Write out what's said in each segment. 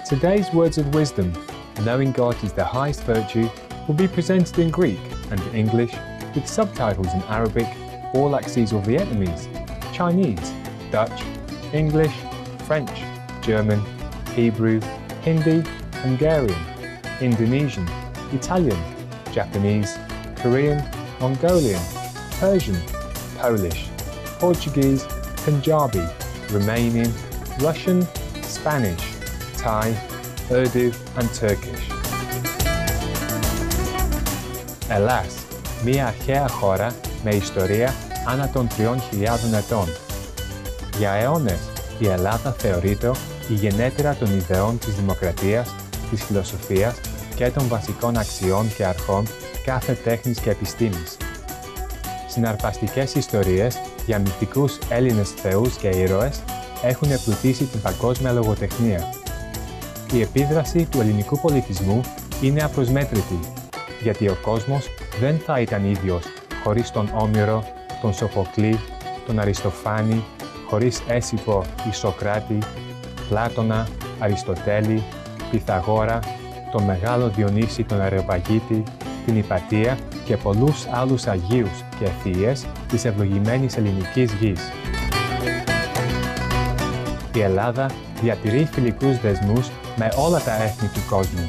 Today's words of wisdom, knowing God is the highest virtue, will be presented in Greek and English with subtitles in Arabic, Aulacese or Vietnamese, Chinese, Dutch, English, French, German, Hebrew, Hindi, Hungarian, Indonesian, Italian, Japanese, Korean, Mongolian, Persian, Polish, Portuguese, Punjabi, Romanian, Russian, Spanish, Thai, Urdu and Turkish. Ελλάς, μία αρχαία χώρα με ιστορία άνω των 3.000 ετών. Για αιώνες, η Ελλάδα θεωρείται η γενέτειρα των ιδεών της δημοκρατίας, της φιλοσοφίας και των βασικών αξιών και αρχών κάθε τέχνης και επιστήμης. Συναρπαστικές ιστορίες για μυθικούς Έλληνες θεούς και ήρωες έχουν εμπλουτίσει την παγκόσμια λογοτεχνία. Η επίδραση του ελληνικού πολιτισμού είναι απροσμέτρητη, γιατί ο κόσμος δεν θα ήταν ίδιος χωρίς τον Όμηρο, τον Σοφοκλή, τον Αριστοφάνη, χωρίς Έσιπο ή Σοκράτη, Πλάτωνα, Αριστοτέλη, Πυθαγόρα, τον Μεγάλο Διονύση τον Αρεοπαγίτη, την Ιπατία και πολλούς άλλους Αγίους και θείες της ευλογημένης ελληνικής γης. Η Ελλάδα διατηρεί φιλικούς δεσμούς με όλα τα έθνη του κόσμου.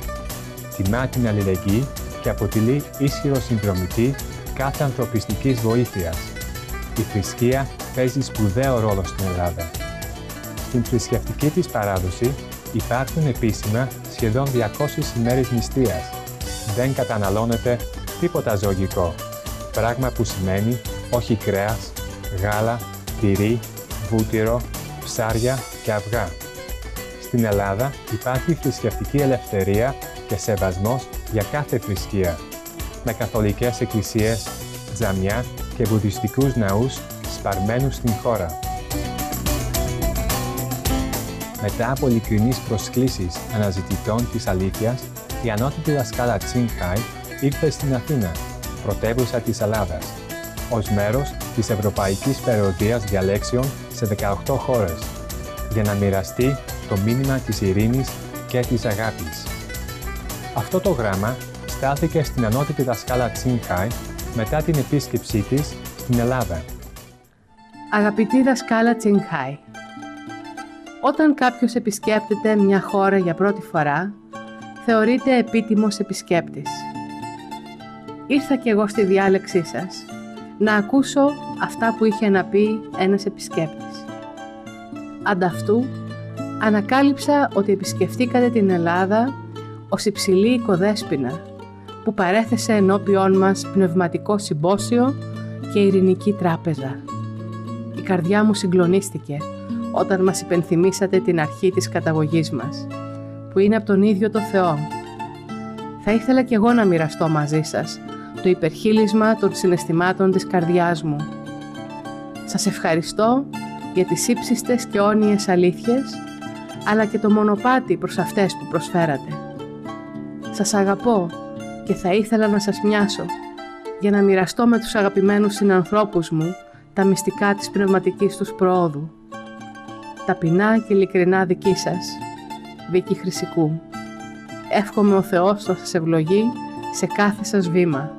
Τιμά την αλληλεγγύη και αποτελεί ίσχυρο συνδρομητή κάθε ανθρωπιστικής βοήθειας. Η θρησκεία παίζει σπουδαίο ρόλο στην Ελλάδα. Στην θρησκευτική της παράδοση υπάρχουν επίσημα σχεδόν 200 ημέρες νηστείας. Δεν καταναλώνεται τίποτα ζωγικό, πράγμα που σημαίνει όχι κρέας, γάλα, τυρί, βούτυρο, ψάρια και αυγά. Στην Ελλάδα υπάρχει θρησκευτική ελευθερία και σεβασμός για κάθε θρησκεία, με καθολικές εκκλησίες, τζαμιά και βουδιστικούς ναούς σπαρμένους στην χώρα. Μετά από ειλικρινείς προσκλήσεις αναζητητών της αλήθειας, η ανώτατη δασκάλα Τσίνχαϊ ήρθε στην Αθήνα, πρωτεύουσα της Ελλάδας, ως μέρος της Ευρωπαϊκής Περιοδίας Διαλέξεων σε 18 χώρες, για να μοιραστεί το μήνυμα της ειρήνης και της αγάπης. Αυτό το γράμμα στάλθηκε στην ανώτατη δασκάλα Τσίνχαϊ μετά την επίσκεψή της στην Ελλάδα. Αγαπητή δασκάλα Τσίνχαϊ, όταν κάποιος επισκέπτεται μια χώρα για πρώτη φορά, θεωρείται επίτιμος επισκέπτης. Ήρθα κι εγώ στη διάλεξή σας, να ακούσω αυτά που είχε να πει ένας επισκέπτης. Ανταυτού, ανακάλυψα ότι επισκεφτήκατε την Ελλάδα ως υψηλή οικοδέσποινα, που παρέθεσε ενώπιόν μας πνευματικό συμπόσιο και ειρηνική τράπεζα. Η καρδιά μου συγκλονίστηκε όταν μας υπενθυμίσατε την αρχή της καταγωγής μας, που είναι από τον ίδιο το Θεό. Θα ήθελα κι εγώ να μοιραστώ μαζί σας το υπερχείλισμα των συναισθημάτων της καρδιάς μου. Σας ευχαριστώ για τις ύψιστες και αιώνιες αλήθειες, αλλά και το μονοπάτι προς αυτές που προσφέρατε. Σας αγαπώ και θα ήθελα να σας μοιάσω, για να μοιραστώ με τους αγαπημένους συνανθρώπους μου τα μυστικά της πνευματικής τους προόδου. Ταπεινά και ειλικρινά δική σας, Βίκη Χρυσικού. Εύχομαι ο Θεός να σας ευλογεί σε κάθε σας βήμα.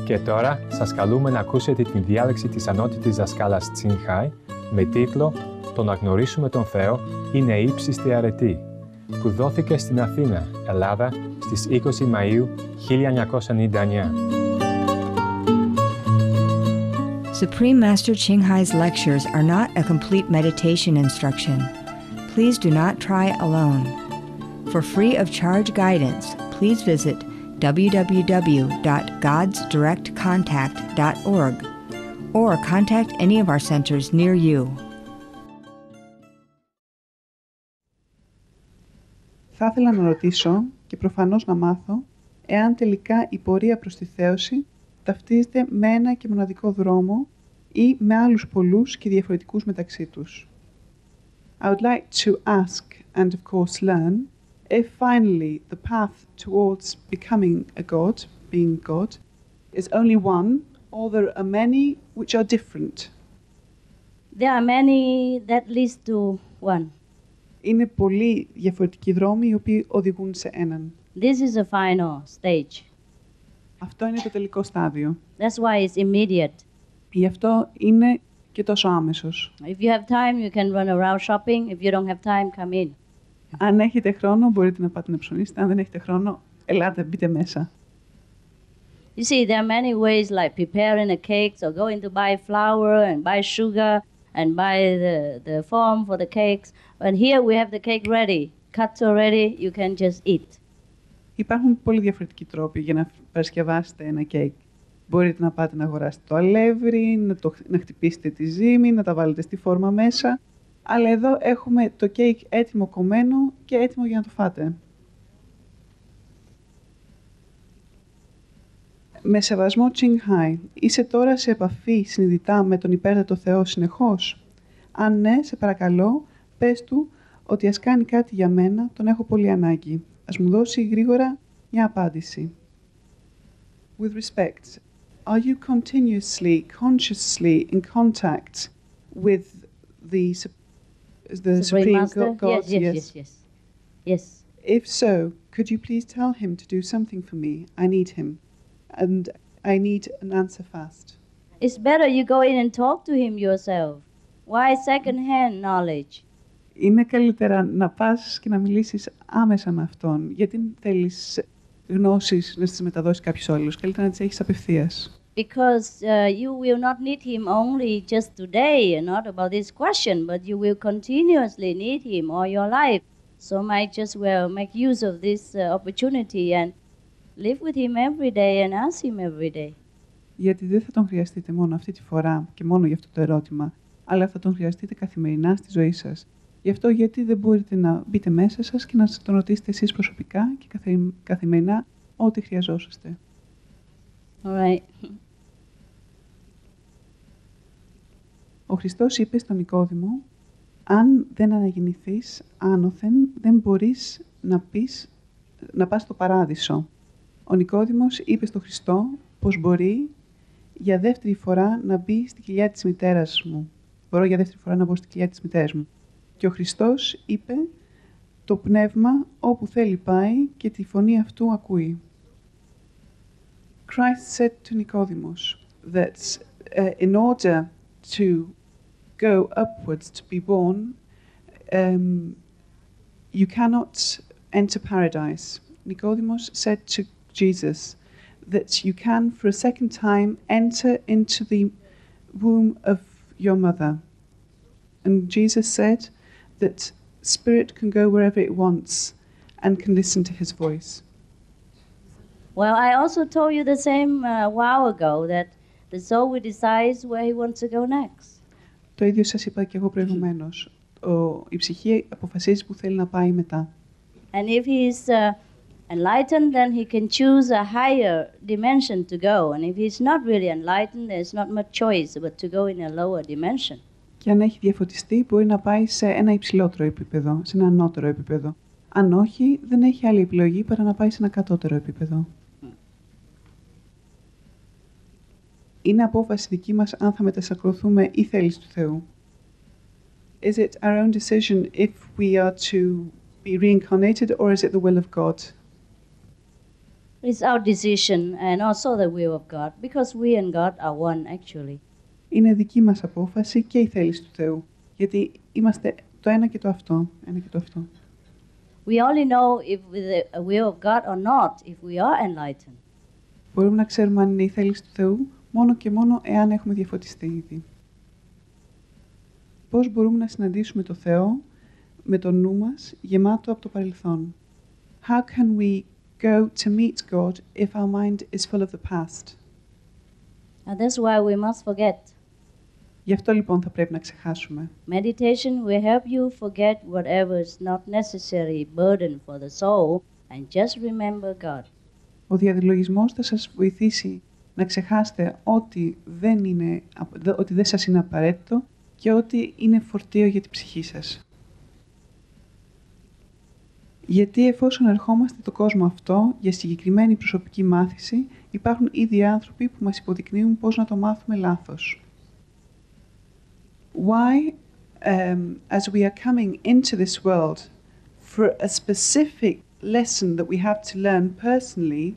Και τώρα σας καλούμε να ακούσετε την διάλεξη της ανώτατης δασκάλας Τσίνχαϊ με τίτλο «Το να γνωρίσουμε τον Θεό είναι ύψιστη αρετή», που δόθηκε στην Αθήνα, Ελλάδα, στις 20 Μαΐου 1999. Supreme Master Qinghai's lectures are not a complete meditation instruction. Please do not try alone. For free of charge guidance, please visit www.godsdirectcontact.org or contact any of our centers near you. Θα ήθελα να ρωτήσω και προφανώς να μάθω εάν τελικά η πορεία προς τη θέωση ταυτίζεται με ένα και μοναδικό δρόμο ή με άλλους πολλούς και διαφορετικούς μεταξύ τους. I would like to ask and of course learn if finally the path towards becoming a God, being God, is only one or there are many which are different? There are many that leads to one. Είναι πολλοί διαφορετικοί δρόμοι οι οποίοι οδηγούν σε έναν. This is the final stage. Αυτό είναι το τελικό στάδιο. That's why it's immediate. Γι' αυτό είναι και τόσο άμεσος. If you have time, you can run around shopping. If you don't have time, come in. Αν έχετε χρόνο, μπορείτε να πάτε να ψωνίσετε. Αν δεν έχετε χρόνο, ελάτε, μπείτε μέσα. You see, there are many ways like preparing a cake, or going to buy flour and buy sugar and buy the form for the cakes. But here we have the cake ready, cut already, you can just eat. Υπάρχουν πολύ διαφορετικοί τρόποι για να παρασκευάσετε ένα κέικ. Μπορείτε να πάτε να αγοράσετε το αλεύρι, να χτυπήσετε τη ζύμη, να τα βάλετε στη φόρμα μέσα. Αλλά εδώ έχουμε το κέικ έτοιμο κομμένο και έτοιμο για να το φάτε. Με σεβασμό Τσινγκχάι, είσαι τώρα σε επαφή συνειδητά με τον υπέρτατο Θεό συνεχώς? Αν ναι, σε παρακαλώ, πες του ότι ας κάνει κάτι για μένα, τον έχω πολύ ανάγκη. Ας μου δώσει γρήγορα μια απάντηση. With respect, are you continuously, consciously in contact with the Supreme Master? God? Yes. If so, could you please tell him to do something for me? I need him. And I need an answer fast. It's better you go in and talk to him yourself. Why second-hand knowledge? Είναι καλύτερα να πας και να μιλήσεις άμεσα με αυτόν. Γιατί θέλεις γνώσεις να τις μεταδώσεις κάποιος άλλος. Καλύτερα να τις έχεις απευθείας. Because you will not need him only just today and not about this question, but you will continuously need him all your life. So might just well make use of this opportunity and live with him every day and ask him every day. Γιατί δεν θα τον χρειαστείτε μόνο αυτή τη φορά και μόνο για αυτό το ερώτημα, αλλά θα τον χρειαστείτε καθημερινά στη ζωή σας. Γι' αυτό γιατί δεν μπορείτε να μπείτε μέσα σας και να τον ρωτήσετε εσείς προσωπικά και καθημερινά ό,τι χρειαζόσαστε. All right. Ο Χριστός είπε στον Νικόδημο, αν δεν αναγεννηθείς άνωθεν, δεν μπορείς να πας στο παράδεισο. Ο Νικόδημος είπε στον Χριστό πως μπορεί για δεύτερη φορά να μπει στη κοιλιά της μητέρας μου. Μπορώ για δεύτερη φορά να μπω στη κοιλιά της μητέρας μου. Και ο Χριστός είπε, το πνεύμα όπου θέλει πάει και τη φωνή αυτού ακούει. Christ said to Nicodemus that in order to go upwards, to be born, you cannot enter paradise. Nicodemus said to Jesus that you can, for a second time, enter into the womb of your mother. And Jesus said that spirit can go wherever it wants and can listen to his voice. Well, I also told you the same a while ago, that the soul will decide where he wants to go next. Το ίδιο σας είπα και εγώ προηγουμένως. Η ψυχή αποφασίζει που θέλει να πάει μετά. And if he's enlightened, then he can choose a higher dimension to go. And if he's not really enlightened, there's not much choice but to go in a lower dimension. Και αν έχει διαφωτιστεί, μπορεί να πάει σε ένα υψηλότερο επίπεδο, σε ένα ανώτερο επίπεδο. Αν όχι, δεν έχει άλλη επιλογή παρά να πάει σε ένα κατώτερο επίπεδο. Είναι απόφαση δική μας αν θα μετασακρωθούμε ή θέληση του Θεού. Is it our own decision if we are to be reincarnated or is it the will of God? It's our decision and also the will of God, because we and God are one actually. Είναι δική μας απόφαση και η θέληση του Θεού, γιατί είμαστε το ένα και το αυτό. We only know if with the will of God or not, if we are enlightened. Μπορούμε να ξέρουμε αν είναι η θέληση του Θεού μόνο και μόνο εάν έχουμε διαφωτιστεί ήδη. Πώς μπορούμε να συναντήσουμε το Θεό με το νου μας γεμάτο από το παρελθόν? How can we go to meet God if our mind is full of the past? And that's why we must forget. Γι' αυτό λοιπόν θα πρέπει να ξεχάσουμε. Meditation will help you forget whatever is not necessary burden for the soul and just remember God. Ο διαδιλογισμός θα σας βοηθήσει να ξεχάσετε ότι δεν σας είναι απαραίτητο και ότι είναι φορτίο για την ψυχή σας. Γιατί εφόσον ερχόμαστε στον κόσμο αυτό για συγκεκριμένη προσωπική μάθηση, υπάρχουν ήδη άνθρωποι που μας υποδεικνύουν πώς να το μάθουμε λάθος. Why, as we are coming into this world for a specific lesson that we have to learn personally,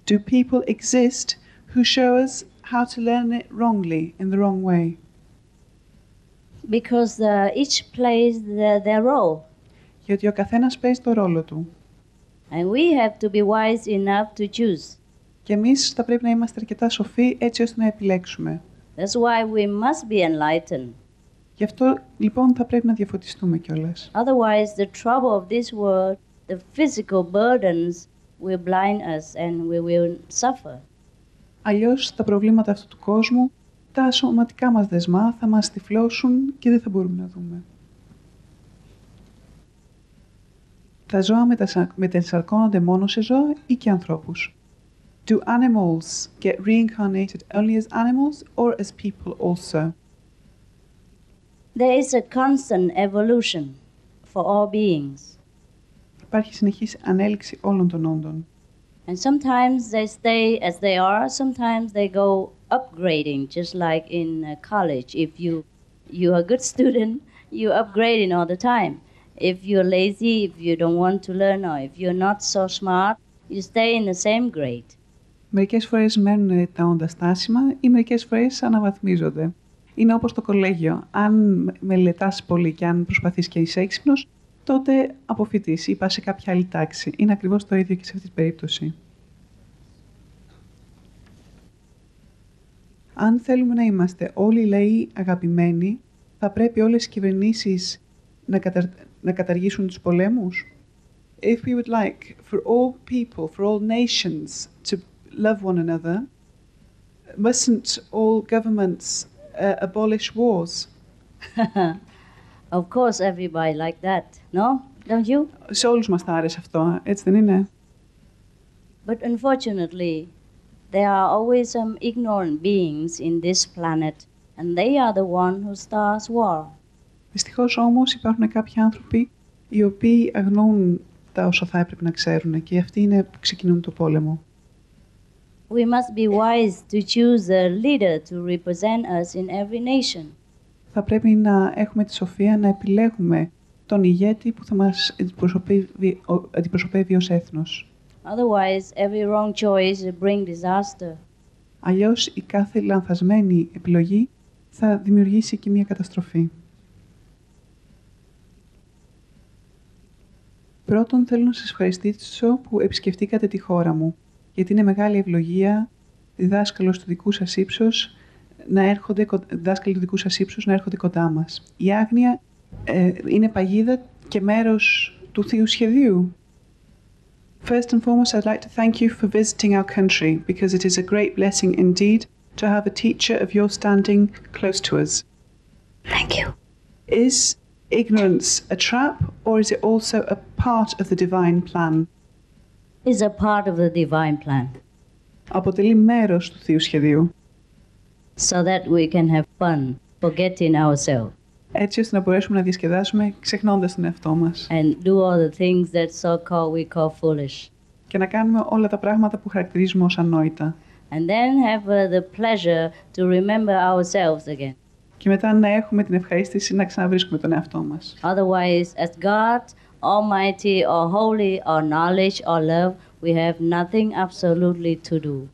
do people exist who show us how to learn it wrongly, in the wrong way? Because each plays their role. Γιατί ο καθένας παίζει το ρόλο του. And we have to be wise enough to choose. Και εμείς θα πρέπει να είμαστε αρκετά σοφοί έτσι ώστε να επιλέξουμε. That's why we must be enlightened. Γι' αυτό λοιπόν θα πρέπει να διαφωτιστούμε κιόλας. Otherwise, the trouble of this world, the physical burdens, will blind us and we will suffer. Αλλιώς τα προβλήματα αυτού του κόσμου, τα σωματικά μας δεσμά θα μας τυφλώσουν και δεν θα μπορούμε να δούμε. Τα ζώα μετασαρκώνονται μόνο σε ζώα ή και ανθρώπους. Do animals get reincarnated only as animals or as people also? There is a constant evolution for all beings. Υπάρχει συνεχής ανέλυξη όλων των όντων. And sometimes they stay as they are, sometimes they go upgrading, just like in college. If you are a good student, you're upgrading all the time. If you're lazy, if you don't want to learn, or if you're not so smart, you stay in the same grade. Μερικές φορές μένουν τα όντα στάσιμα ή μερικές φορές αναβαθμίζονται. Είναι όπως το κολέγιο. Αν μελετάς πολύ και αν προσπαθείς και είσαι έξυπνος, τότε αποφυτείς ή πας σε κάποια άλλη τάξη. Είναι ακριβώς το ίδιο και σε αυτή την περίπτωση. Αν θέλουμε να είμαστε όλοι οι λαοί αγαπημένοι, θα πρέπει όλες οι κυβερνήσεις να καταργήσουν τους πολέμους. If we would like for all people, for all nations to love one another, mustn't all governments abolish wars? Of course, everybody like that, no? Don't you? Σε όλους μας θα άρεσε αυτό, έτσι δεν είναι? But unfortunately, there are always some ignorant beings in this planet, and they are the one who starts war. Δυστυχώς όμως υπάρχουν κάποιοι άνθρωποι οι οποίοι αγνοούν τα όσα θα έπρεπε να ξέρουν και αυτοί είναι που ξεκινούν το πόλεμο. We must be wise to choose a leader to represent us in every nation. Θα πρέπει να έχουμε τη σοφία να επιλέγουμε τον ηγέτη που θα μας αντιπροσωπεύει ως έθνος. Otherwise, every wrong choice will bring disaster. Αλλιώς η κάθε λανθασμένη επιλογή θα δημιουργήσει και μια καταστροφή. Πρώτον, θέλω να σας ευχαριστήσω που επισκεφτήκατε τη χώρα μου, γιατί είναι μεγάλη ευλογία δάσκαλοι του δικού σας ύψους να έρχονται κοντά μας. Η άγνοια είναι παγίδα και μέρος του Θείου Σχεδίου. First and foremost, I'd like to thank you for visiting our country, because it is a great blessing indeed to have a teacher of your standing close to us. Thank you. Is ignorance a trap, or is it also a part of the divine plan? It's a part of the divine plan. Αποτελεί μέρος του Θείου Σχεδίου. So that we can have fun, forgetting ourselves. Έτσι ώστε να μπορέσουμε να διασκεδάσουμε ξεχνώντας τον εαυτό μας. And do all the things that so-called we call foolish. Και να κάνουμε όλα τα πράγματα που χαρακτηρίζουμε ως ανόητα. And then have the pleasure to remember ourselves again. Και μετά να έχουμε την ευχαρίστηση να ξαναβρίσκουμε τον εαυτό μας. Otherwise, as God, Almighty, or Holy, or Knowledge, or Love, we have nothing absolutely to do.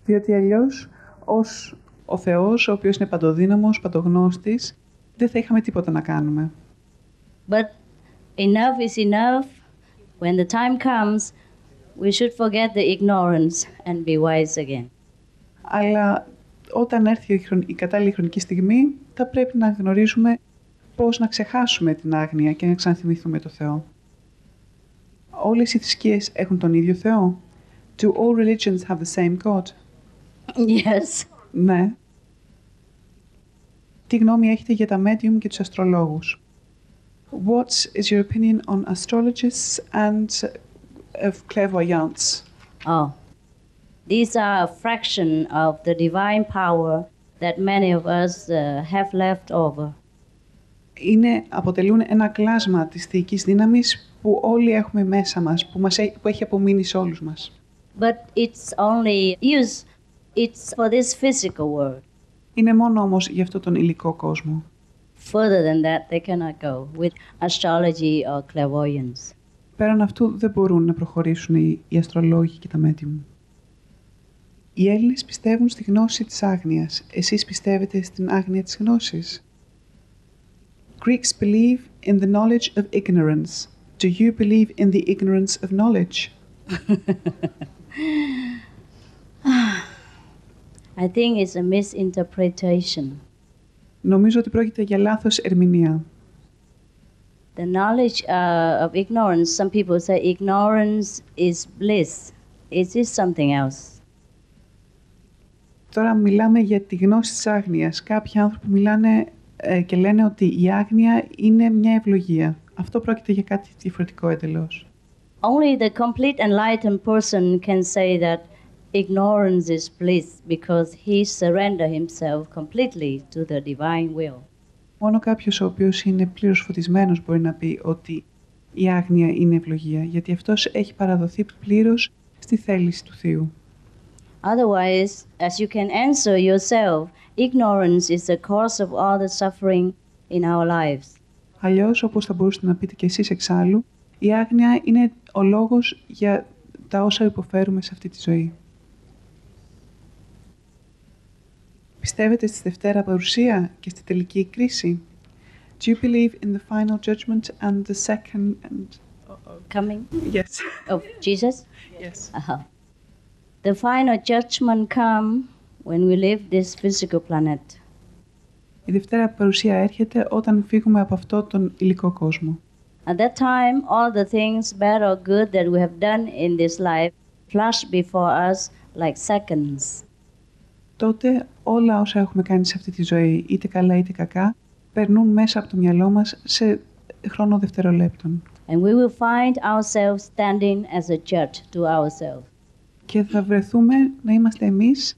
Διότι αλλιώς, ως ο Θεός, ο οποίος είναι παντοδύναμος, παντογνώστης, δεν θα είχαμε τίποτα να κάνουμε. But enough is enough. When the time comes, we should forget the ignorance and be wise again. Αλλά όταν έρθει η κατάλληλη χρονική στιγμή, θα πρέπει να γνωρίζουμε πώς να ξεχάσουμε την άγνοια και να ξαναθυμηθούμε το Θεό. Όλες οι θρησκείες έχουν τον ίδιο Θεό. Do all religions have the same God? Yes. Ναι. Τι γνώμη έχετε για τα medium και τους αστρολόγους? What is your opinion on astrologists and of clairvoyants? Oh, these are a fraction of the divine power that many of us have left over. Αποτελούν ένα κλάσμα της θεϊκής δύναμης που όλοι έχουμε μέσα μας, που έχει απομείνει σε όλους μας. But it's only used, it's for this physical world. Είναι μόνο όμως για αυτό τον υλικό κόσμο. Further than that, they cannot go with astrology or clairvoyance. Πέραν αυτού δεν μπορούν να προχωρήσουν οι αστρολόγοι και τα μέτιουμ. Οι Έλληνες πιστεύουν στη γνώση της άγνοιας. Εσείς πιστεύετε στην άγνοια της γνώσης? Greeks believe in the knowledge of ignorance. Do you believe in the ignorance of knowledge? I think it's a misinterpretation. Νομίζω ότι πρόκειται για λάθος ερμηνεία. The knowledge of ignorance, some people say ignorance is bliss. Is this something else? Τώρα μιλάμε για τη γνώση της άγνοιας. Κάποιοι άνθρωποι μιλάνε και λένε ότι η άγνοια είναι μια ευλογία. Αυτό πρόκειται για κάτι διαφορετικό εντελώς. Only the complete enlightened person can say that ignorance is bliss because he surrendered himself completely to the divine will. Μόνο κάποιος ο οποίος είναι πλήρως φωτισμένος μπορεί να πει ότι η άγνοια είναι ευλογία, γιατί αυτός έχει παραδοθεί πλήρως στη θέληση του Θείου. Otherwise, as you can answer yourself, ignorance is the cause of all the suffering in our lives. Αλλιώς, όπως θα μπορούσατε να πείτε και εσείς εξάλλου, η άγνοια είναι ο λόγος για τα όσα υποφέρουμε σε αυτή τη ζωή. Πιστεύετε στη Δευτέρα Παρουσία και στη τελική κρίση? Do you believe in the final judgment and the second Coming? Yes. Of Jesus? Yes. The final judgment come when we leave this physical planet. Η Δευτέρα Παρουσία έρχεται όταν φύγουμε από αυτό τον υλικό κόσμο. At that time, all the things, bad or good, that we have done in this life flash before us like seconds. Τότε όλα όσα έχουμε κάνει σε αυτή τη ζωή, είτε καλά είτε κακά, περνούν μέσα από το μυαλό μας σε χρόνο δευτερολέπτων. And we will find ourselves standing as a judge to ourselves. Και θα βρεθούμε να είμαστε εμείς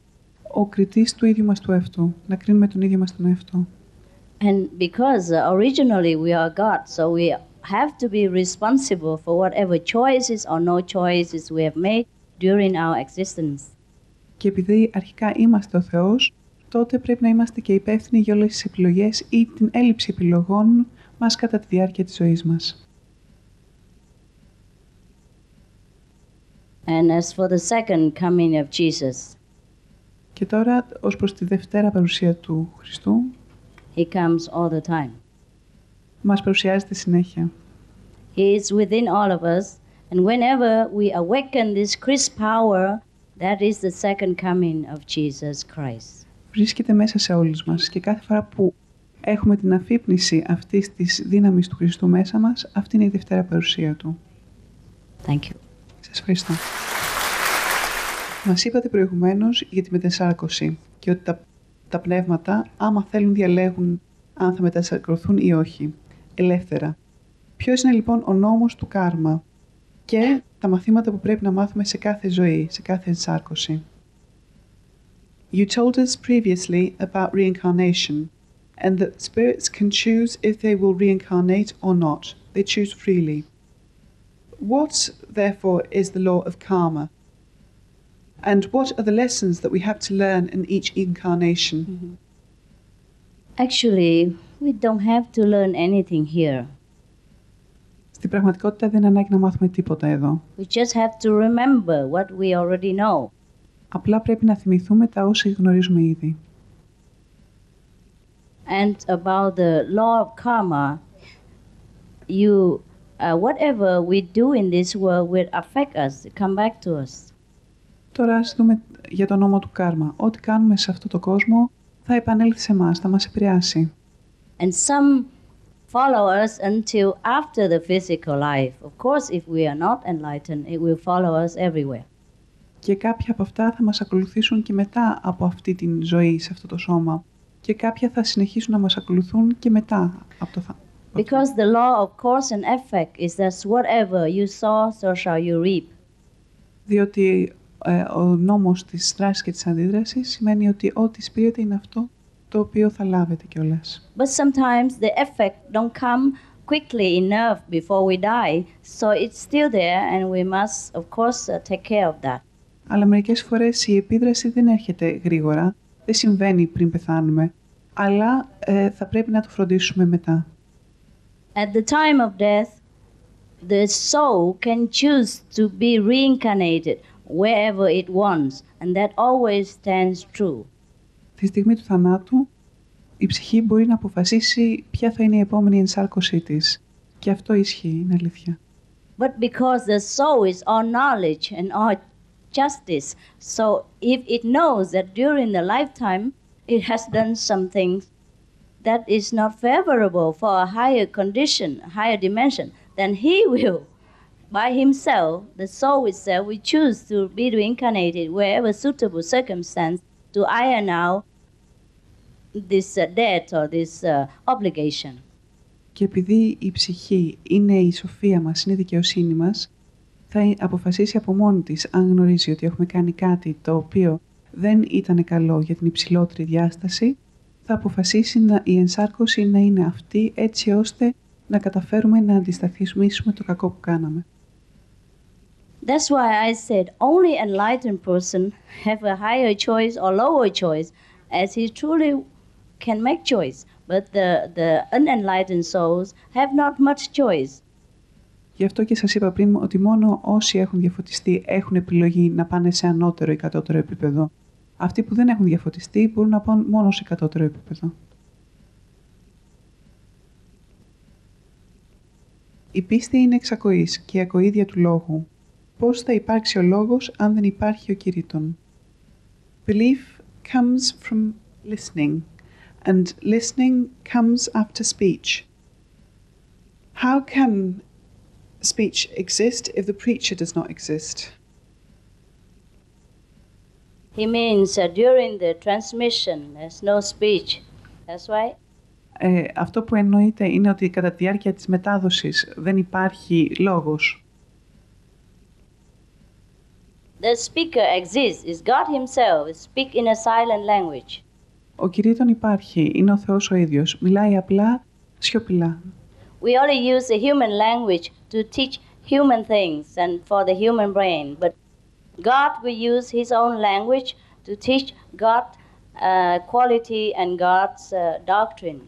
ο κριτής του ίδιου μας του εαυτού, να κρίνουμε τον ίδιο μας τον εαυτό. And because originally we are God, so we have to be responsible for whatever choices or no choices we have made during our existence. Και επειδή αρχικά είμαστε ο Θεός, τότε πρέπει να είμαστε και υπεύθυνοι για όλες τις επιλογές ή την έλλειψη επιλογών μας κατά τη διάρκεια της ζωής μας. And as for the second coming of Jesus, Και τώρα, ως προς τη Δευτέρα Παρουσία του Χριστού, He comes all the time. μας παρουσιάζεται συνέχεια. He is within all of us, and whenever we awaken this Christ power, that is the second coming of Jesus Christ. Βρίσκεται μέσα σε όλους μας και κάθε φορά που έχουμε την αφύπνιση αυτής της δύναμης του Χριστού μέσα μας, αυτή είναι η Δευτέρα Παρουσία Του. Thank you. Σας ευχαριστώ. Μας είπατε προηγουμένως για τη μετασάρκωση και ότι τα πνεύματα, άμα θέλουν, διαλέγουν αν θα μετασαρκωθούν ή όχι, ελεύθερα. Ποιος είναι λοιπόν ο νόμος του κάρμα και τα μαθήματα που πρέπει να μάθουμε σε κάθε ζωή, σε κάθε ενσάρκωση? You told us previously about reincarnation and that spirits can choose if they will reincarnate or not. They choose freely. What, therefore, is the law of karma? And what are the lessons that we have to learn in each incarnation? Mm-hmm. Actually, we don't have to learn anything here. Στην πραγματικότητα δεν ανάγκη να μάθουμε τίποτα εδώ. We just have to remember what we already know. Απλά πρέπει να θυμηθούμε τα όσα γνωρίζουμε ήδη. And about the law of karma, whatever we do in this world will affect us, come back to us. Τώρα ας δούμε για τον νόμο του κάρμα. Ό,τι κάνουμε σε αυτό το κόσμο θα επανέλθει σε εμάς, θα μας επηρεάσει. And some follow us until after the physical life. Of course, if we are not enlightened, it will follow us everywhere. Και κάποια από αυτά θα μας ακολουθήσουν και μετά από αυτή την ζωή, σε αυτό το σώμα. Και κάποια θα συνεχίσουν να μας ακολουθούν και μετά από το Because the law of cause and effect is that whatever you sow, so shall you reap. Διότι ο νόμος της δράσης και της αντίδρασης σημαίνει ότι ό,τι σπείρεται είναι αυτό το οποίο θα λάβετε κιόλας. But sometimes the effect don't come quickly enough before we die, so it's still there and we must, of course, take care of that. Αλλά μερικές φορές η επίδραση δεν έρχεται γρήγορα, δεν συμβαίνει πριν πεθάνουμε, αλλά θα πρέπει να το φροντίσουμε μετά. At the time of death, the soul can choose to be reincarnated wherever it wants, and that always stands true. Τη στιγμή του θανάτου, η ψυχή μπορεί να αποφασίσει ποια θα είναι η επόμενη ενσάρκωσή της. Και αυτό ισχύει, είναι αλήθεια. But because the soul is all knowledge and all justice, so if it knows that during the lifetime it has done something that is not favorable for a higher condition, a higher dimension, then he will, by himself, the soul itself, will choose to be reincarnated wherever suitable circumstance to iron out this debt or this obligation. Και επειδή η ψυχή είναι η σοφία μας, είναι η δικαιοσύνη μας, θα αποφασίσει από μόνη της, αν γνωρίζει ότι έχουμε κάνει κάτι το οποίο δεν ήταν καλό για την υψηλότερη διάσταση, θα αποφασίσει η ενσάρκωση να είναι αυτή, έτσι ώστε να καταφέρουμε να αντισταθμίσουμε το κακό που κάναμε. That's why I said only enlightened person have a higher choice or lower choice, as he truly can make choice. But the unenlightened souls have not much choice. Γι' αυτό και σας είπα πριν ότι μόνο όσοι έχουν διαφωτιστεί έχουν επιλογή να πάνε σε ανώτερο ή κατώτερο επίπεδο. Αυτοί που δεν έχουν διαφωτιστεί μπορούν να πάνε μόνο σε κατώτερο επίπεδο. Η πίστη είναι εξακοής και η ακοίδια του λόγου. Πώς θα υπάρξει ο λόγος αν δεν υπάρχει ο κηρύττων? Belief comes from listening, and listening comes after speech. How can speech exist if the preacher does not exist? He means during the transmission there's no speech. That's right. Αυτό που εννοείται είναι ότι κατά τη διάρκεια της μετάδοσης δεν υπάρχει λόγος. The speaker exists, is God himself, speak in a silent language. Ο κηρύττων υπάρχει, είναι ο Θεός ο ίδιος, μιλάει απλά, σιωπηλά. We only use the human language to teach human things and for the human brain, but God will use his own language to teach God quality and God's doctrine.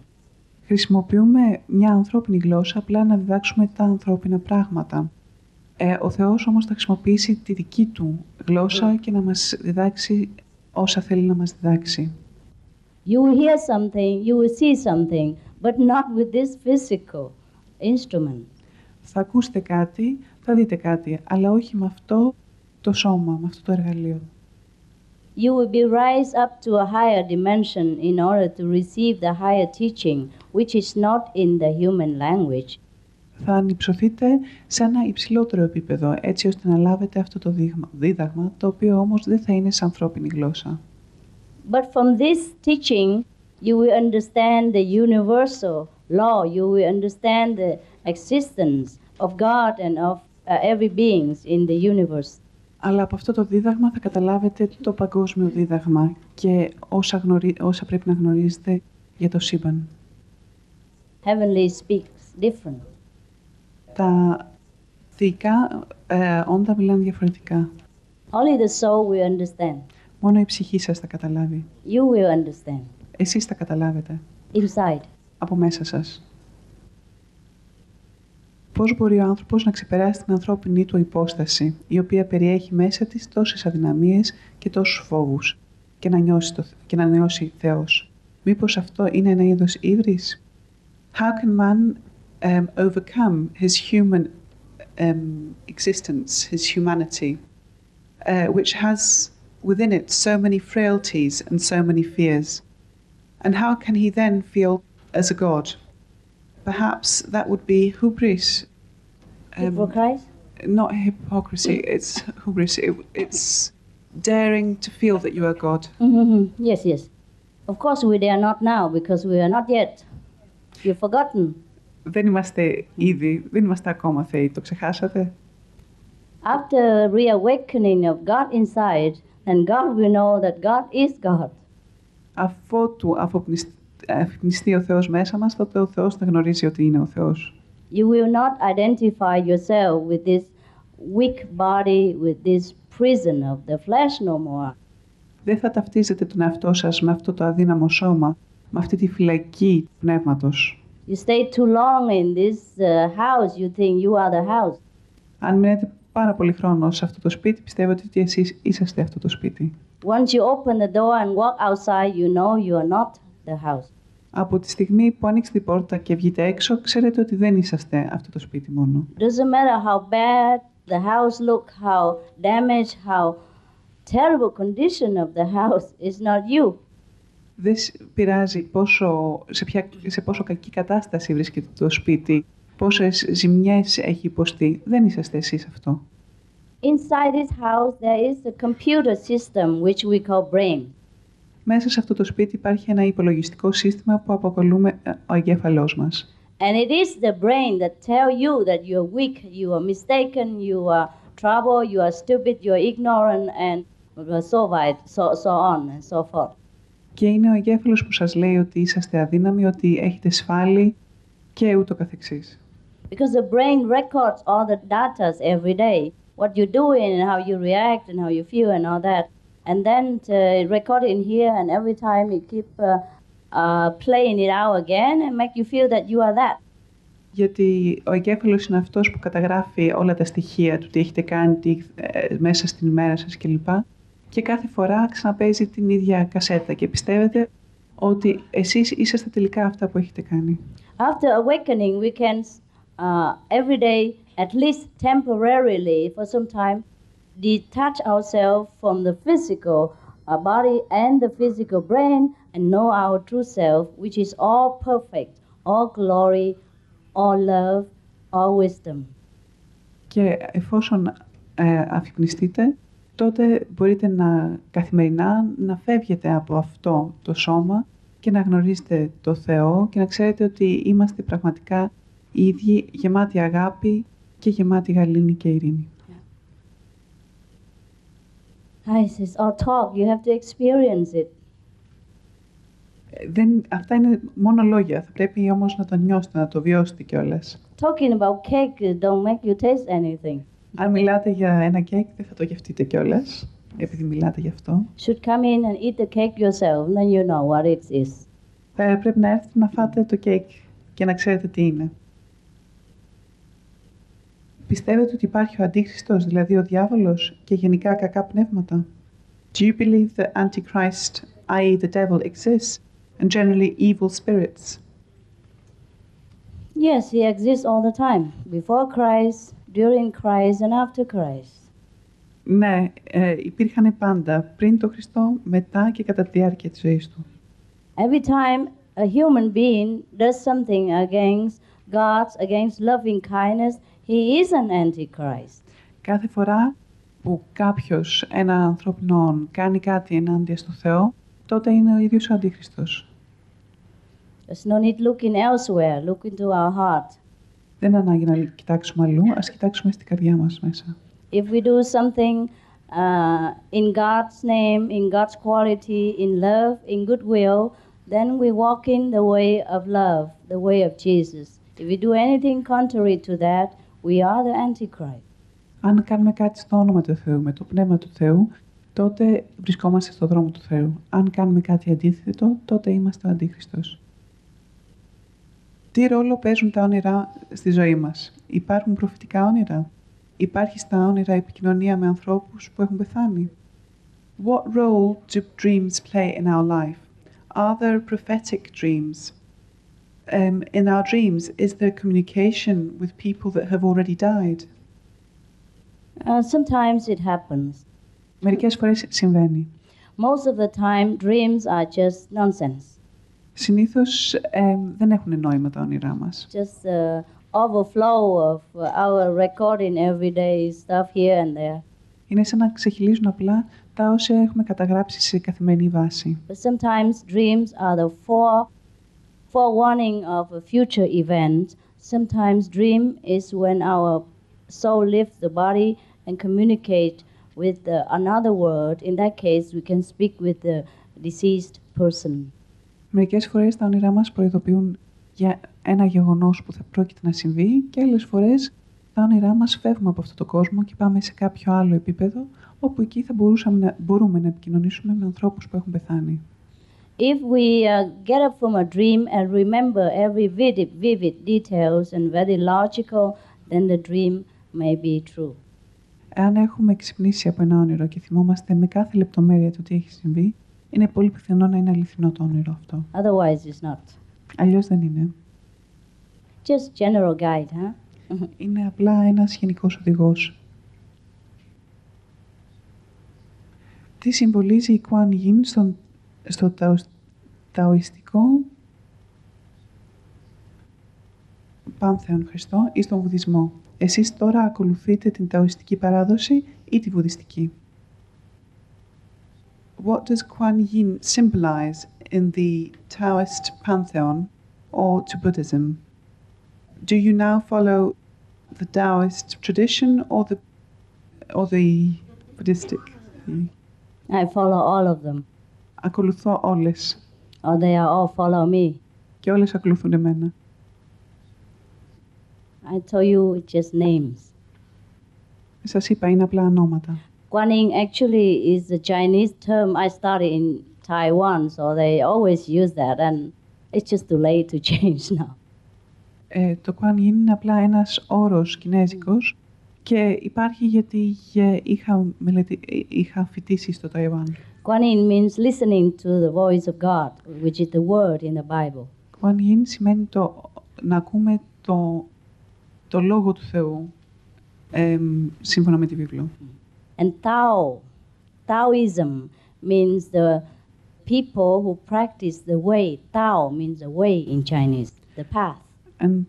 Χρησιμοποιούμε μια ανθρώπινη γλώσσα απλά να διδάξουμε τα ανθρώπινα πράγματα. Ο Θεός όμως θα χρησιμοποιήσει τη δική του γλώσσα και να μας διδάξει όσα θέλει να μας διδάξει. You will hear something, you will see something, but not with this physical instrument. Θα ακούσετε κάτι, θα δείτε κάτι, αλλά όχι με αυτό το σώμα, με αυτό το εργαλείο. You will be raised up to a higher dimension in order to receive the higher teaching, which is not in the human language. Θα ανυψωθείτε σε ένα υψηλότερο επίπεδο, έτσι ώστε να λάβετε αυτό το δίδαγμα, το οποίο όμως δεν θα είναι σε ανθρώπινη γλώσσα. But from this teaching, you will understand the universal law. You will understand the existence of God and of every being in the universe. Αλλά από αυτό το δίδαγμα θα καταλάβετε το παγκόσμιο δίδαγμα και όσα πρέπει να γνωρίζετε για το σύμπαν. Heavenly speaks different. Τα θεϊκά όντα μιλάνε διαφορετικά. Only the soul will understand. Μόνο η ψυχή σας θα καταλάβει. You will understand. Εσείς θα καταλάβετε. Inside. Από μέσα σας. Πώς μπορεί ο άνθρωπος να ξεπεράσει την ανθρώπινη του υπόσταση, η οποία περιέχει μέσα της τόσες αδυναμίες και τόσους φόβους, και να νιώσει Θεός? Μήπως αυτό είναι ένα είδος ύβρις? How can man overcome his human existence, his humanity, which has within it so many frailties and so many fears? And how can he then feel as a god? Perhaps that would be hubris. Hypocrisy? Not hypocrisy, it's hubris. It's daring to feel that you are God. Mm-hmm. Yes, yes. Of course we are not now, because we are not yet. You've forgotten. Δεν είμαστε ακόμα θεοί, το ξεχάσατε? After reawakening of God inside, then God will know that God is God. Αφού αφοπνιστεί ο Θεός μέσα μας, τότε ο Θεός θα γνωρίζει ότι είναι ο Θεός. You will not identify yourself with this weak body, with this prison of the flesh no more. Δεν θα ταυτίζετε τον εαυτό σας με αυτό το αδύναμο σώμα, με αυτή τη φυλακή του πνεύματος. You stay too long in this house, you think you are the house. Αν μείνετε πάρα πολύ χρόνο σε αυτό το σπίτι, πιστεύετε ότι εσείς είσαστε αυτό το σπίτι. Once you open the door and walk outside, you know you are not the house. Από τη στιγμή που ανοίξετε την πόρτα και βγείτε έξω, ξέρετε ότι δεν είσαστε αυτό το σπίτι μόνο. Doesn't matter how bad the house look, how damaged, how terrible condition of the house is not you. Δεν πειράζει σε πόσο κακή κατάσταση βρίσκεται το σπίτι, πόσες ζημιές έχει υποστεί. Δεν είσαστε εσείς αυτό. Inside this house there is a computer system which we call brain. Μέσα σε αυτό το σπίτι υπάρχει ένα υπολογιστικό σύστημα που αποκαλούμε ο εγκέφαλός μας. And it is the brain that tell you that you are weak, you are mistaken, you are trouble, you are stupid, you are ignorant, and so on and so forth. Και είναι ο εγκέφαλος που σας λέει ότι είσαστε αδύναμοι, ότι έχετε σφάλει και ούτω καθεξής. Because the brain records all the data every day, what you're doing and how you react and how you feel and all that. And then record it in here, and every time you keep playing it out again and make you feel that you are that. Γιατί ο εγκέφαλος είναι αυτός που καταγράφει όλα τα στοιχεία του, τι έχετε κάνει μέσα στην ημέρα σας κλπ. Και κάθε φορά ξαναπαίζει την ίδια κασέτα και πιστεύετε ότι εσείς είσαστε τελικά αυτά που έχετε κάνει. After awakening, we can every day, at least temporarily, for some time, detach ourselves from the physical body and the physical brain and know our true self, which is all perfect, all glory, all love, all wisdom. Και εφόσον αφυπνιστείτε, τότε μπορείτε καθημερινά να φεύγετε από αυτό το σώμα και να γνωρίζετε το Θεό και να ξέρετε ότι είμαστε πραγματικά οι ίδιοι γεμάτοι αγάπη και γεμάτοι γαλήνη και ειρήνη. This is all talk. You have to experience it. Αυτά είναι μόνο λόγια. Θα πρέπει όμως να το νιώσετε, να το βιώσετε κιόλας. Talking about cake don't make you taste anything. Αν μιλάτε για ένα κέικ, δεν θα το γευτείτε κιόλας, επειδή μιλάτε γι' αυτό. Should come in and eat the cake yourself, then you know what it is. Θα πρέπει να έρθετε να φάτε το κέικ και να ξέρετε τι είναι. Πιστεύετε ότι υπάρχει ο Αντίχριστος, δηλαδή ο διάβολος και γενικά κακά πνεύματα? Do you believe that Antichrist, i.e. the devil, exists and generally evil spirits? Yes, he exists all the time. Before Christ, during Christ and after Christ. Ναι, υπήρχαν πάντα, πριν τον Χριστό, μετά και κατά τη διάρκεια της ζωής του. Every time a human being does something against God, against loving kindness, he is an antichrist. Κάθε φορά που κάποιος, ένα ανθρώπινο, κάνει κάτι ενάντια στο Θεό, τότε είναι ο ίδιος ο Αντίχριστος. There's no need looking elsewhere. Look into our heart. Δεν είναι ανάγκη να κοιτάξουμε αλλού, ας κοιτάξουμε στην καρδιά μας μέσα. If we do something in God's name, in God's quality, in love, in goodwill, then we walk in the way of love, the way of Jesus. If we do anything contrary to that, we are the Antichrist. Αν κάνουμε κάτι στο όνομα του Θεού, με το πνεύμα του Θεού, τότε βρισκόμαστε στο δρόμο του Θεού. Αν κάνουμε κάτι αντίθετο, τότε είμαστε ο Αντίχριστος. Τι ρόλο παίζουν τα όνειρα στη ζωή μας? Υπάρχουν προφητικά όνειρα? Υπάρχει στα όνειρα επικοινωνία με ανθρώπους που έχουν πεθάνει? What role do dreams play in our life? Are there prophetic dreams? In our dreams, is there communication with people that have already died? Sometimes it happens. Μερικές φορές συμβαίνει. Most of the time, dreams are just nonsense. Συνήθως δεν έχουν νόημα τα όνειρά μας. Just overflow of our recording everyday stuff here and there. Είναι σαν να ξεχυλίζουν απλά τα όσα έχουμε καταγράψει σε καθημερινή βάση. But sometimes dreams are the forewarning of a future event. Sometimes dream is when our soul leaves the body and communicate with another world. In that case, we can speak with the deceased person. Μερικές φορές τα όνειρά μας προειδοποιούν για ένα γεγονός που θα πρόκειται να συμβεί και άλλες φορές τα όνειρά μας φεύγουμε από αυτό το κόσμο και πάμε σε κάποιο άλλο επίπεδο όπου εκεί θα μπορούμε να επικοινωνήσουμε με ανθρώπους που έχουν πεθάνει. If we get up from a dream and remember every vivid details and very logical, then the dream may be true. Εάν έχουμε ξυπνήσει από ένα όνειρο και θυμόμαστε με κάθε λεπτομέρεια το τι έχει συμβεί, είναι πολύ πιθανό να είναι αληθινό το όνειρο αυτό. Otherwise it's not. Αλλιώς δεν είναι. Just general guide, huh? Είναι απλά ένας γενικός οδηγός. Τι συμβολίζει η Κουάν Ιν στο ταοιστικό πάνθεον Χριστό ή στον Βουδισμό? Εσείς τώρα ακολουθείτε την ταοιστική παράδοση ή τη βουδιστική? What does Kuan Yin symbolize in the Taoist pantheon or to Buddhism? Do you now follow the Taoist tradition or the Buddhistic? I follow all of them. Ακολουθώ όλες. Or they are all follow me. Και όλες ακολουθούν εμένα. I told you just names. Σας είπα, είναι απλά ονόματα. Guan Yin actually is the Chinese term I studied in Taiwan, so they always use that, and it's just too late to change now. Το Kuan Yin είναι απλά ένας όρος κινέζικος και υπάρχει γιατί είχα φοιτήσει στο Ταϊβάν. Guan Yin means listening to the voice of God, which is the word in the Bible. Kuan Yin σημαίνει να ακούμε το λόγο του Θεού, σύμφωνα με τη Βίβλο. And Taoism means the people who practice the way. Tao means the way in Chinese, the path. And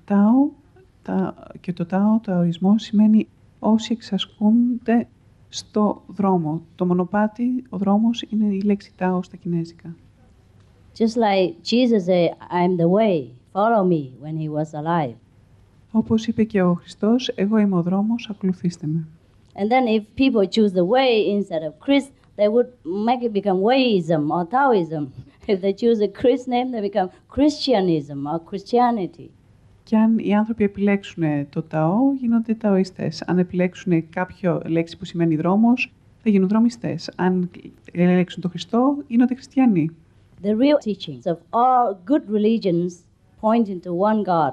και το ταοισμό σημαίνει όσοι εξασκούνται στο δρόμο. Το μονοπάτι, ο δρόμος, είναι η λέξη τάο στα κινέζικα. Just like Jesus said, I'm the way, follow me, when he was alive. Όπως είπε και ο Χριστός, εγώ είμαι ο δρόμος, ακολουθήστε με. And then if people choose the way instead of Christ, they would make it become Wayism or Taoism. If they choose a Christ name, they become Christianism or Christianity. Και αν οι άνθρωποι επιλέξουν το ταό, γίνονται ταοιστές. Αν επιλέξουν κάποιο λέξη που σημαίνει δρόμος, θα γίνουν δρομιστές. Αν επιλέξουν τον Χριστό, γίνονται χριστιανοί. The real teachings of all good religions point into one God.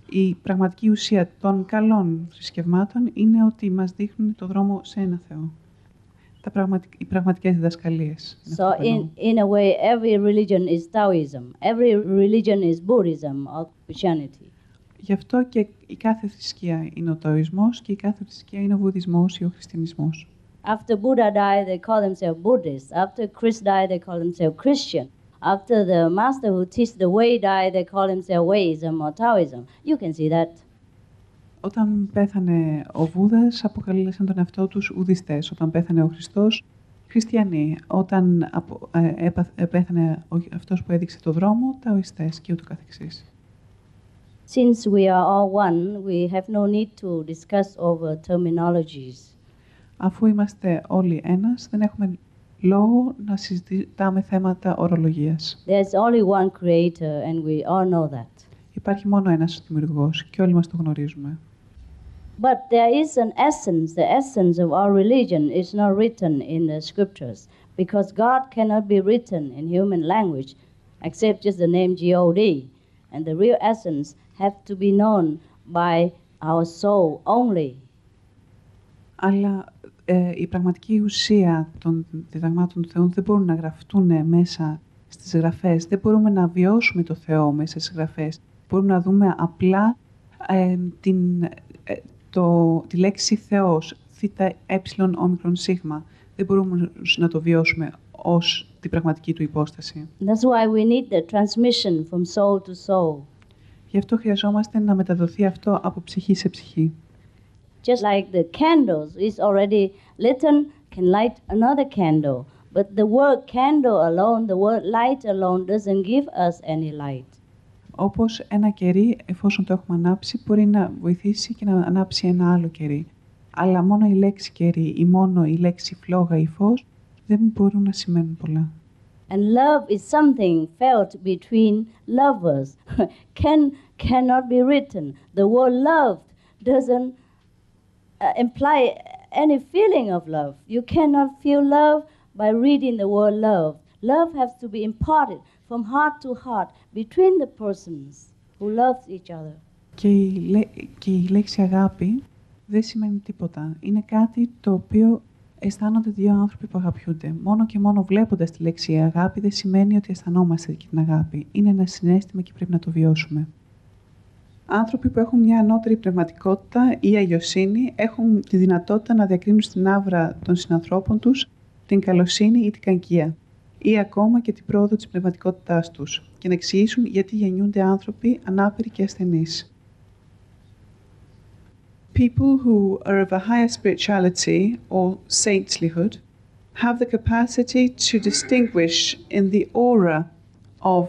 Η πραγματική ουσία των καλών θρησκευμάτων είναι ότι μας δείχνουν το δρόμο σε ένα Θεό. Οι πραγματικές διδασκαλίες. So in a way, every religion is Taoism. Every religion is Buddhism or Christianity. Γι' αυτό και η κάθε θρησκεία είναι ο Ταοισμός και η κάθε θρησκεία είναι ο Βουδισμός ή ο Χριστιανισμός. After Buddha died, they call themselves Buddhists. After Christ died, they call themselves Christian. After the master who teach the way died, they call themselves Wayism or Taoism. You can see that. Όταν πέθανε ο Βούδας, αποκαλέσαν τον εαυτό τους Ουδιστές. Όταν πέθανε ο Χριστός, Χριστιανοί. Όταν πέθανε αυτός που έδειξε το δρόμο, Ταοιστές και ούτω καθεξής. Since we are all one, we have no need to discuss over terminologies. Αφού είμαστε όλοι ένας, δεν έχουμε λόγο να συζητάμε θέματα ορολογίας. There's only one creator and we all know that. Υπάρχει μόνο ένας δημιουργός και όλοι μας το γνωρίζουμε. But there is an essence. The essence of our religion is not written in the scriptures because God cannot be written in human language except just the name God. And the real essence have to be known by our soul only. Αλλά η πραγματική ουσία των διδαγμάτων του Θεού δεν μπορούν να γραφτούν μέσα στις γραφές. Δεν μπορούμε να βιώσουμε το Θεό μέσα στις γραφές. Μπορούμε να δούμε απλά τη λέξη Θεός, θήτα, έψιλον, όμικρον, σίγμα. Δεν μπορούμε να το βιώσουμε ως την πραγματική του υπόσταση. That's why we need the transmission from soul to soul. Γι' αυτό χρειαζόμαστε να μεταδοθεί αυτό από ψυχή σε ψυχή. Just like the candles is already lit, can light another candle. But the word candle alone, the word light alone doesn't give us any light. Όπως ένα κερί, εφόσον το έχουμε ανάψει, μπορεί να βοηθήσει και να ανάψει ένα άλλο κερί. Αλλά μόνο η λέξη κερί ή μόνο η λέξη φλόγα ή φως δεν μπορούν να σημαίνουν πολλά. And love is something felt between lovers. Cannot be written. The word love doesn't imply any feeling of love. You cannot feel love by reading the word love. Love has to be imparted from heart to heart between the persons who love each other. Και η λέξη αγάπη δεν σημαίνει τίποτα. Είναι κάτι το οποίο αισθάνονται δύο άνθρωποι που αγαπιούνται. Μόνο και μόνο βλέποντας τη λέξη αγάπη δεν σημαίνει ότι αισθανόμαστε και την αγάπη. Είναι ένα συναίσθημα και πρέπει να το βιώσουμε. Άνθρωποι που έχουν μια ανώτερη πνευματικότητα ή αγιοσύνη έχουν τη δυνατότητα να διακρίνουν στην άβρα των συνανθρώπων τους την καλοσύνη ή την κακία ή ακόμα και την πρόοδο της πνευματικότητάς τους και να εξηγήσουν γιατί γεννιούνται άνθρωποι ανάπηροι και ασθενείς. People who are of a higher spirituality or saintlyhood have the capacity to distinguish in the aura of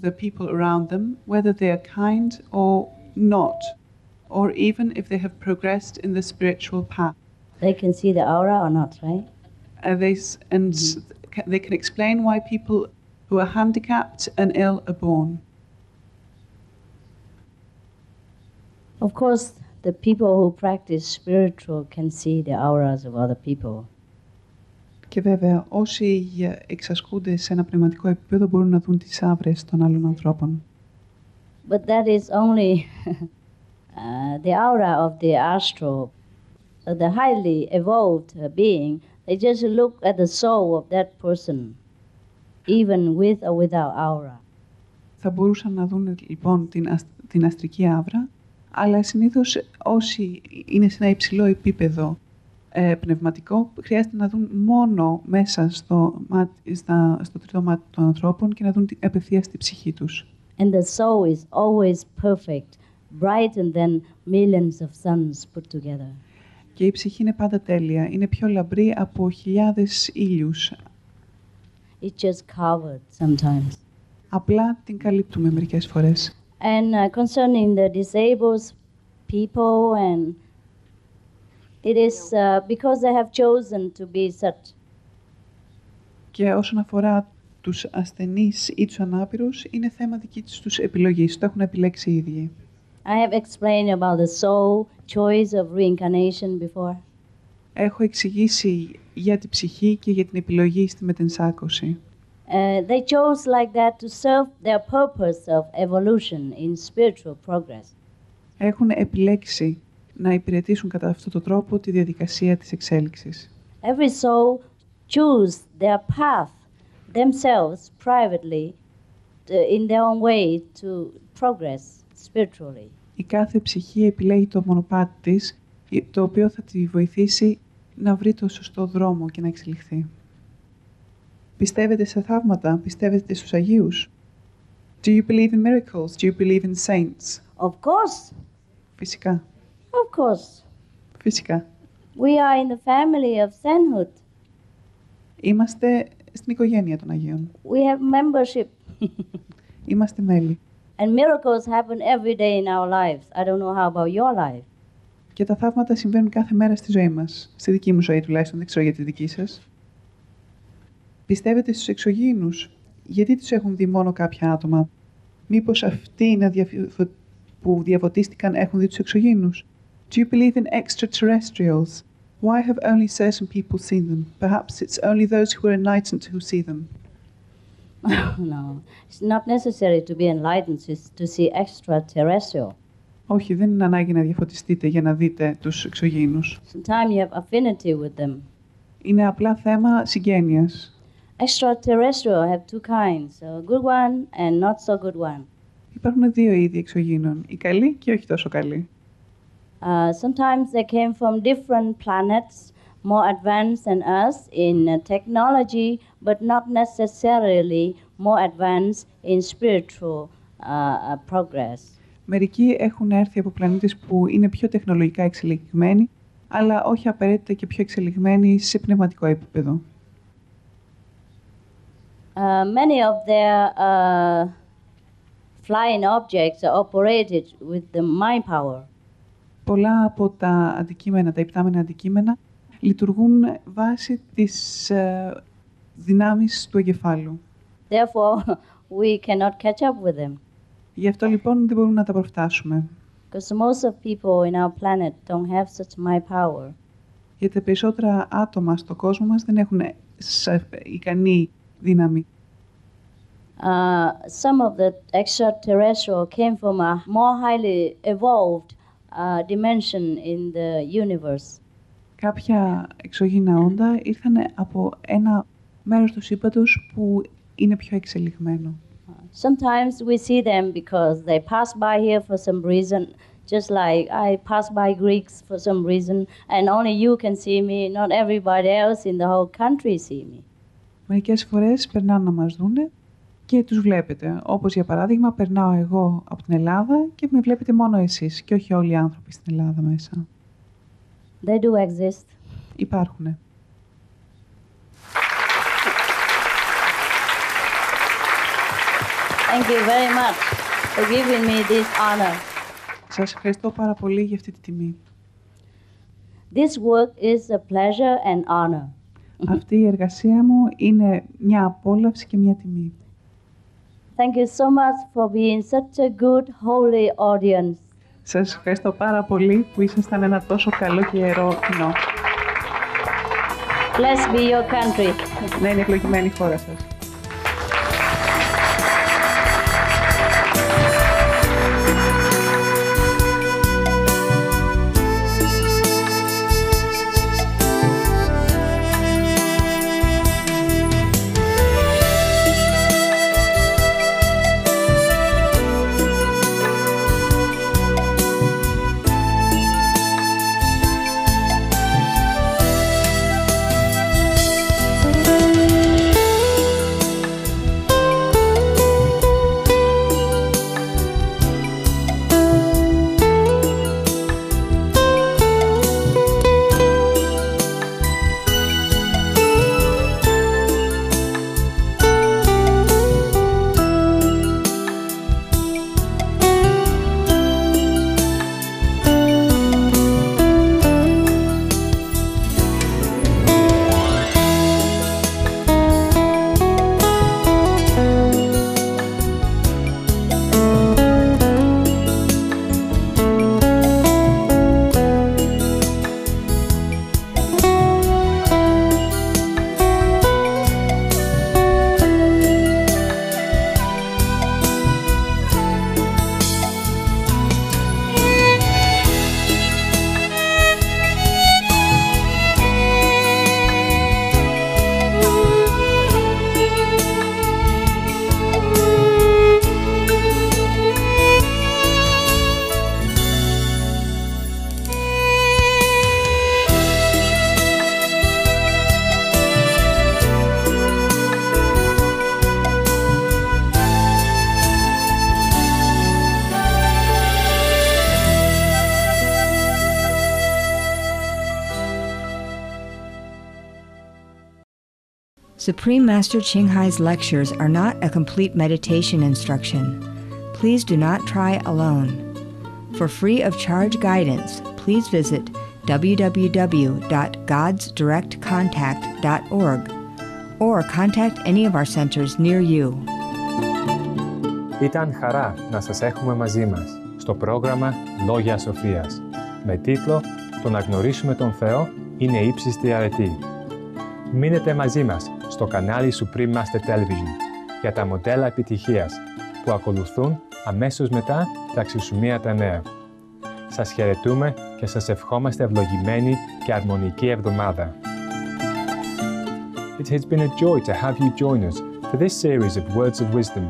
the people around them whether they are kind or not, or even if they have progressed in the spiritual path. They can see the aura or not, right? They can explain why people who are handicapped and ill are born. Of course, the people who practice spiritual can see the auras of other people. Και βέβαια, όσοι εξασκούνται σε ένα πνευματικό επίπεδο μπορούν να δουν τις άβρες των άλλων ανθρώπων. But that is only the aura of the astral, the highly evolved being. They just look at the soul of that person, even with or without aura. Θα μπορούσαν να δουν λοιπόν την αστρική άβρα, αλλά συνήθως όσοι είναι σε ένα υψηλό επίπεδο πνευματικό χρειάζεται να δουν μόνο μέσα στο τρίτο μάτι των ανθρώπων και να δουν απευθείας τη ψυχή τους. And the soul is always perfect, brighter than millions of suns put together. Και η ψυχή είναι πάντα τέλεια, είναι πιο λαμπρή από χιλιάδες ήλιους. It's just covered sometimes. Απλά την καλύπτουμε μερικές φορές. And concerning the disabled people, and it is because they have chosen to be such. Και όσον αφορά τους ασθενείς ή τους ανάπηρους, είναι θέμα δική τους επιλογής, το έχουν επιλέξει οι ίδιοι. I have explained about the soul choice of reincarnation before. Έχω εξηγήσει για την ψυχή και για την επιλογή στη μετενσάκωση. They chose like that to serve their purpose of evolution in spiritual progress. Έχουν επιλέξει να υπηρετήσουν κατά αυτόν τον τρόπο τη διαδικασία της εξέλιξης. Every soul choose their path themselves privately in their own way to progress spiritually. Η κάθε ψυχή επιλέγει το μονοπάτι της, το οποίο θα τη βοηθήσει να βρει το σωστό δρόμο και να εξελιχθεί. Πιστεύετε σε θαύματα, πιστεύετε στους Αγίους? Do you believe in miracles? Do you believe in saints? Of course. Φυσικά. Of course. Φυσικά. We are in the family of sainthood. Είμαστε στην οικογένεια των Αγίων. We have membership. Είμαστε μέλη. And miracles happen every day in our lives. I don't know how about your life. Και τα θαύματα συμβαίνουν κάθε μέρα στη ζωή μας. Στη δική μου ζωή τουλάχιστον, δεν ξέρω για τη δική σας. Πιστεύετε στους εξωγήινους? Γιατί τους έχουν δει μόνο κάποια άτομα? Μήπως αυτοί που διαβοτίστηκαν έχουν δει τους εξωγήινους? Do you believe in extraterrestrials? Why have only certain people seen them? Perhaps it's only those who are enlightened who see them. No, it's not necessary to be enlightened to see extraterrestrial. Όχι, δεν είναι ανάγκη να διαφωτιστείτε για να δείτε τους εξωγήινους. Sometimes you have affinity with them. Είναι απλά θέμα συγγένειας. Extraterrestrial have two kinds, a good one and not so good one. Υπάρχουν δύο είδη εξωγήινων, οι καλοί και όχι τόσο καλοί. Sometimes they came from different planets, more advanced than us in technology, but not necessarily more advanced in spiritual progress. Μερικοί έχουν έρθει από πλανήτες που είναι πιο τεχνολογικά εξελιγμένοι, αλλά όχι απαραίτητα και πιο εξελιγμένοι σε πνευματικό επίπεδο. Many of their flying objects are operated with the mind power. Πολλά από τα αντικείμενα, τα υπτάμενα αντικείμενα, λειτουργούν βάσει της δυνάμεις του εγκεφάλου. Therefore, we cannot catch up with them. Γι' αυτό λοιπόν δεν μπορούμε να τα προφτάσουμε. Because most of people in our planet don't have such mind power. Γιατί τα περισσότερα άτομα στον κόσμο μας δεν έχουν ικανή δύναμη. Some of the extraterrestrial came from a more highly evolved dimension in the universe. Κάποια εξωγήινα όντα ήρθαν από ένα μέρος του σύμπαντος που είναι πιο εξελιγμένο. Sometimes we see them because they pass by here for some reason, just like I pass by Greeks for some reason, and only you can see me, not everybody else in the whole country see me. Μερικές φορές περνάνε να μας δούνε και τους βλέπετε. Όπως για παράδειγμα περνάω εγώ από την Ελλάδα και με βλέπετε μόνο εσείς και όχι όλοι οι άνθρωποι στην Ελλάδα μέσα. They do exist. Υπάρχουνε. Thank you very much for giving me this honor. Σας ευχαριστώ πάρα πολύ για αυτή τη τιμή. This work is a pleasure and honor. Αυτή η εργασία μου είναι μια απόλαυση και μια τιμή. Thank you so much for being such a good, holy audience. Σας ευχαριστώ πάρα πολύ που ήσασταν ένα τόσο καλό και ιερό κοινό. Blessed be your country. Να είναι ευλογημένη η χώρα σας. Supreme Master Ching Hai's lectures are not a complete meditation instruction. Please do not try alone. For free of charge guidance, please visit www.godsdirectcontact.org or contact any of our centers near you. Ήταν χαρά να σας έχουμε μαζί μας στο πρόγραμμα Λόγια Σοφίας με τίτλο «Το να γνωρίσουμε τον Θεό είναι ύψιστη αρετή». Μείνετε μαζί μας στο κανάλι Supreme Master Television για τα μοντέλα επιτυχίας που ακολουθούν αμέσως μετά τα αξιοσημεία τα νέα. Σας χαιρετούμε και σας ευχόμαστε ευλογημένη και αρμονική εβδομάδα. It has been a joy to have you join us for this series of words of wisdom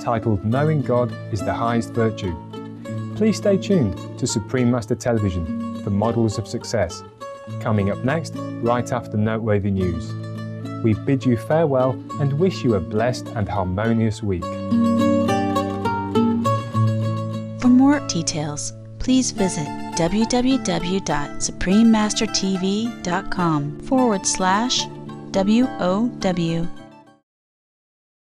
titled Knowing God is the Highest Virtue. Please stay tuned to Supreme Master Television for models of success. Coming up next, right after noteworthy news. We bid you farewell and wish you a blessed and harmonious week. For more details, please visit www.suprememastertv.com/WOW